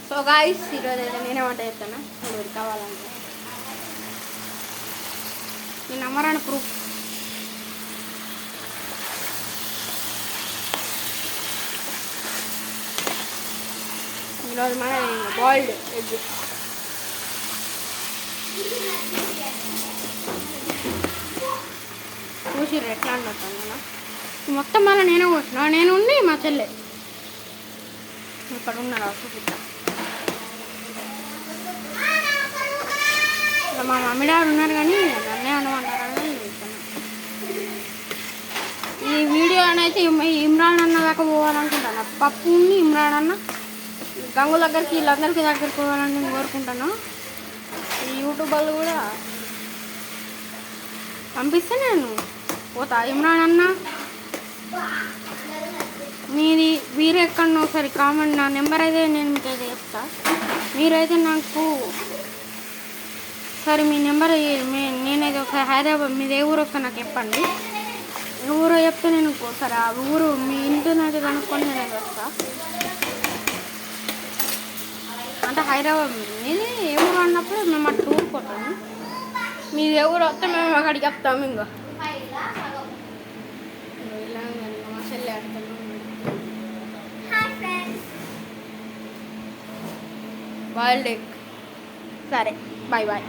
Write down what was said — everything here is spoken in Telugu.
సో గాయ్స్ ఈరోజు అయితే నేనే వంట చేస్తాను. ఇప్పుడు కావాలంటే నేను నమ్మరాని ప్రూఫ్. ఈరోజు మన బాయిల్డ్ ఎగ్ చూసిర్రు ఎట్లా అంటున్నాను. మొత్తం మళ్ళీ నేనే కూర్చున్నా. నేను ఉండి మా చెల్లె ఇక్కడ ఉన్నారు. చూపిస్తా. మా మమ్మీ డాడీ ఉన్నారు కానీ నన్నే అనమంటారని చెప్తాను. ఈ వీడియో అయితే ఇమ్రాన్ అన్న దాకా పోవాలనుకుంటాను. పప్పుని ఇమ్రాన్ అన్న గంగు దగ్గరికి వీళ్ళందరికీ దగ్గరికి పోవాలని నేను కోరుకుంటాను. ఈ యూట్యూబర్లు కూడా పంపిస్తే నేను పోతా. ఇమ్రాన్ అన్న మీది వీరెక్కడన్నా ఒకసారి కామెంట్, నా నెంబర్ అయితే నేను మీకు అయితే చెప్తా. మీరైతే నాకు సరే మీ నెంబర్ నేనైతే ఒకసారి హైదరాబాద్ మీది ఏ ఊరు వస్తా నాకు చెప్పండి. ఊరు చెప్తే నేను సరే ఆ ఊరు మీ ఇంటినైతే కనుక్కొని నేను వస్తా. అంటే హైదరాబాద్ మీది ఏ ఊరు అన్నప్పుడు మేము అటు ఊరు కొట్టాము. మీది ఏ ఊరు వస్తే మేము అక్కడికి చెప్తాము. ఇంకా మా చెల్లి ఆడుతున్నాం. Boiled egg. సరే బాయ్ బాయ్.